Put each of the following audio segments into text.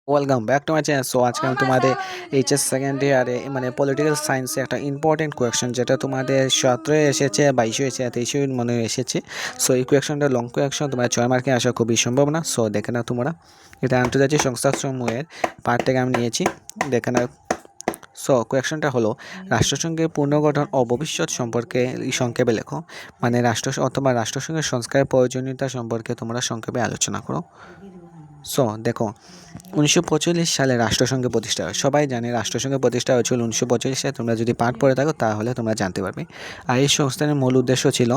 Welcome back to my channel. So আজকে আমি তোমাদের এইচএস সেকেন্ড ইয়ারে মানে পলিটিক্যাল সায়েন্সে একটা ইম্পর্টেন্ট কোয়েকশন, যেটা তোমাদের 17 এসেছে, 22 এসেছে, 23 মনে হয় এসেছে। সো এই কোয়েকশনটা লং কোয়েকশন, তোমার 6 মার্কে আসা খুবই সম্ভব না। সো দেখে নাও তোমরা, এটা আন্তর্জাতিক সংস্থাসমূহের পার্ট থেকে আমি নিয়েছি, দেখে নাও। সো কোয়েকশনটা হলো, রাষ্ট্রসংঘের পুনর্গঠন ও ভবিষ্যৎ সম্পর্কে সংক্ষেপে লেখো। মানে অথবা রাষ্ট্রসংঘের সংস্কারের প্রয়োজনীয়তা সম্পর্কে তোমরা সংক্ষেপে আলোচনা করো। সো দেখো, 1945 সালে রাষ্ট্রসংঘের প্রতিষ্ঠা হয়। সবাই জানে রাষ্ট্রসংঘের প্রতিষ্ঠা হয়েছিল 1945 সালে। তোমরা যদি পাঠ পড়ে থাকো তাহলে তোমরা জানতে পারবে। আর এই সংস্থানের মূল উদ্দেশ্য ছিল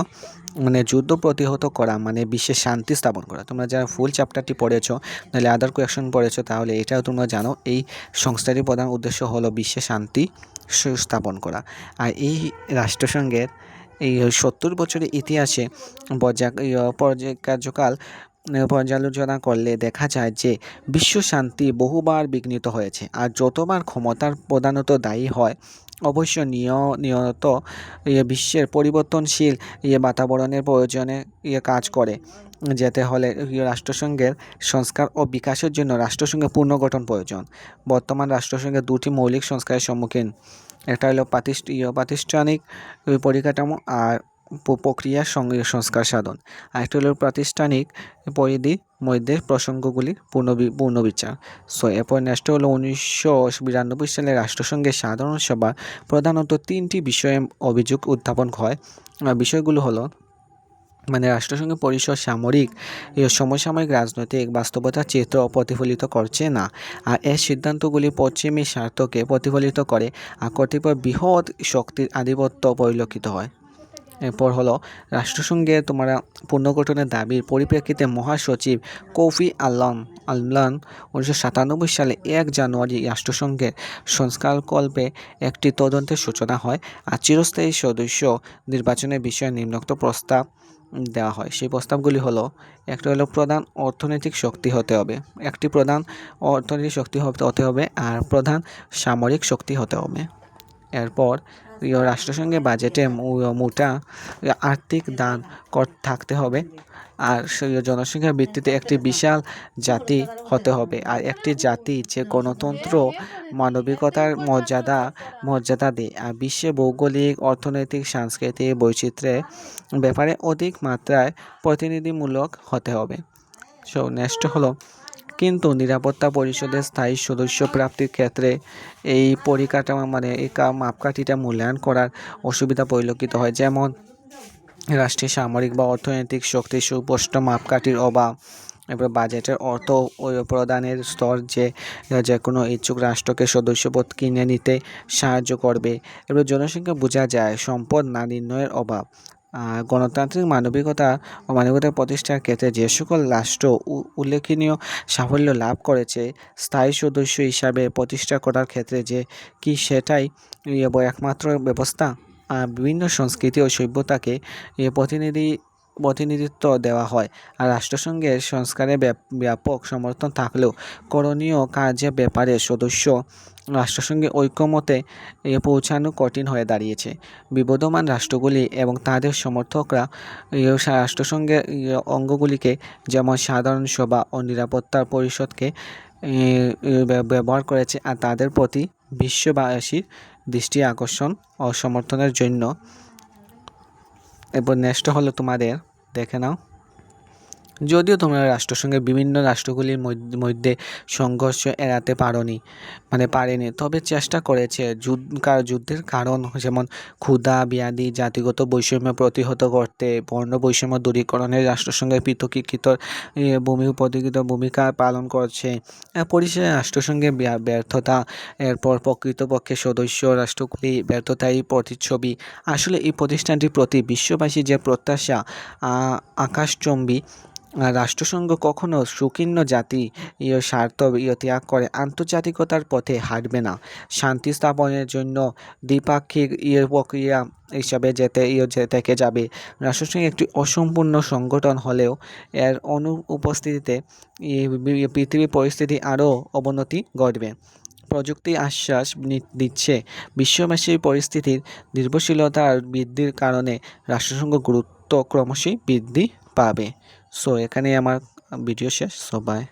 মানে যুদ্ধ প্রতিহত করা, মানে বিশ্বে শান্তি স্থাপন করা। তোমরা যারা ফুল চ্যাপ্টারটি পড়েছো, নাহলে আদার কোয়েকশন পড়েছো, তাহলে এটাও তোমরা জানো। এই সংস্থাটির প্রধান উদ্দেশ্য হলো বিশ্বে শান্তি স্থাপন করা। আর এই রাষ্ট্রসংঘের এই 70 বছরের ইতিহাসে কার্যকাল পর্যালোচনা করলে দেখা যায় যে বিশ্ব শান্তি বহুবার বিঘ্নিত হয়েছে, আর যতবার ক্ষমতার প্রধানত দায়ী হয় অবশ্য নিয়ত বিশ্বের পরিবর্তনশীল বাতাবরণের প্রয়োজনে কাজ করে যেতে হলে রাষ্ট্রসংঘের সংস্কার ও বিকাশের জন্য রাষ্ট্রসংঘের পুনর্গঠন প্রয়োজন। বর্তমান রাষ্ট্রসংঘের দুটি মৌলিক সংস্কারের সম্মুখীন, একটা হলো প্রাতিষ্ঠানিক পরিকাঠামো আর প্রক্রিয়ার সংস্কার সাধন, আর একটা হলো প্রাতিষ্ঠানিক পরিধির মধ্যে প্রসঙ্গগুলির পুনর্বিচার। সো এরপর নেক্সট হলো 1992 সালে রাষ্ট্রসংঘের সাধারণ সভা প্রধানত 3টি বিষয়ে অভিযোগ উত্থাপন হয়। বিষয়গুলো হলো, মানে রাষ্ট্রসংঘের পরিষদ সমসাময়িক রাজনৈতিক বাস্তবতার চিত্র প্রতিফলিত করছে না, আর এর সিদ্ধান্তগুলি পশ্চিমী স্বার্থকে প্রতিফলিত করে, আর কতিপয় বৃহৎ শক্তির আধিপত্য পরিলক্ষিত হয়। এরপর হলো রাষ্ট্রসংঘের তোমরা পুনর্গঠনের দাবির পরিপ্রেক্ষিতে মহাসচিব কোফি আনান 1997 সালে 1 জানুয়ারি রাষ্ট্রসংঘের সংস্কারকল্পে একটি তদন্তের সূচনা হয়, আর চিরস্থায়ী সদস্য নির্বাচনের বিষয়ে নিম্নোক্ত প্রস্তাব দেওয়া হয়। সেই প্রস্তাবগুলি হলো, একটা হলো প্রধান অর্থনৈতিক শক্তি হতে হবে, একটি প্রধান অর্থনৈতিক শক্তি হতে হবে, আর প্রধান সামরিক শক্তি হতে হবে। এরপর রাষ্ট্রসংঘের বাজেটে মোটা আর্থিক দান থাকতে হবে, আর জনসংখ্যার ভিত্তিতে একটি বিশাল জাতি হতে হবে, আর একটি জাতি যে গণতন্ত্র মানবিকতার মর্যাদা দেয়, আর বিশ্বে ভৌগোলিক, অর্থনৈতিক, সাংস্কৃতিক বৈচিত্র্যের ব্যাপারে অধিক মাত্রায় প্রতিনিধিমূলক হতে হবে। সো নেক্সট হলো, কিন্তু নিরাপত্তা পরিষদের স্থায়ী সদস্য প্রাপ্তির ক্ষেত্রে এই পরিকাঠামো মানে এই মাপকাঠিটা মূল্যায়ন করার অসুবিধা পরিলক্ষিত হয়, যেমন রাষ্ট্রীয় সামরিক বা অর্থনৈতিক শক্তির সুস্পষ্ট মাপকাঠির অভাব, এবার বাজেটের অর্থ প্রদানের স্তর যে কোনো ইচ্ছুক রাষ্ট্রকে সদস্যপদ কিনে নিতে সাহায্য করবে। এবার জনসংখ্যা বোঝা যায়, সম্পদ না নির্ণয়ের অভাব। গণতান্ত্রিক মানবিকতা প্রতিষ্ঠার ক্ষেত্রে যে সকল রাষ্ট্র উল্লেখনীয় সাফল্য লাভ করেছে, স্থায়ী সদস্য হিসাবে প্রতিষ্ঠা করার ক্ষেত্রে যে কি সেটাই একমাত্র ব্যবস্থা। বিভিন্ন সংস্কৃতি ও সভ্যতাকে প্রতিনিধিত্ব দেওয়া হয়, আর রাষ্ট্রসংঘের সংস্কারে ব্যাপক সমর্থন থাকলেও করণীয় কাজের ব্যাপারে রাষ্ট্রসংঘে ঐক্যমতে পৌঁছানো কঠিন হয়ে দাঁড়িয়েছে। বিবদমান রাষ্ট্রগুলি এবং তাদের সমর্থকরা রাষ্ট্রসংঘের অঙ্গগুলিকে, যেমন সাধারণ সভা ও নিরাপত্তা পরিষদকে ব্যবহার করেছে, আর তাদের প্রতি বিশ্ববাসীর দৃষ্টি আকর্ষণ ও সমর্থনের জন্য। এরপর নেক্সট হলো তোমাদের, দেখে নাও। যদিও তোমরা রাষ্ট্রসংঘের বিভিন্ন রাষ্ট্রগুলির মধ্যে সংঘর্ষ এড়াতে পারেনি, তবে চেষ্টা করেছে যুদ্ধের কারণ যেমন ক্ষুধা, ব্যাধি, জাতিগত বৈষম্য প্রতিহত করতে, বর্ণ বৈষম্য দূরীকরণে রাষ্ট্রসংঘের পৃথকীকৃত ভূমিকা পালন করছে। পরিশেষে রাষ্ট্রসংঘের ব্যর্থতা, এরপর প্রকৃতপক্ষে সদস্য রাষ্ট্রগুলি ব্যর্থতাই প্রতিচ্ছবি। আসলে এই প্রতিষ্ঠানটির প্রতি বিশ্ববাসী যে প্রত্যাশা আকাশচুম্বী, রাষ্ট্রসংঘ কখনো সুকীর্ণ জাতি স্বার্থ ত্যাগ করে আন্তর্জাতিকতার পথে হাঁটবে না। শান্তি স্থাপনের জন্য দ্বিপাক্ষিক প্রক্রিয়া হিসাবে থেকে যাবে। রাষ্ট্রসংঘ একটি অসম্পূর্ণ সংগঠন হলেও এর অনুপস্থিতিতে পৃথিবীর পরিস্থিতি আরও অবনতি ঘটবে। প্রযুক্তি আশ্বাস দিচ্ছে, বিশ্ববাসীর পরিস্থিতির নির্ভরশীলতা বৃদ্ধির কারণে রাষ্ট্রসংঘ গুরুত্ব ক্রমশই বৃদ্ধি পাবে। সো এখানেই আমার ভিডিও শেষ। So by.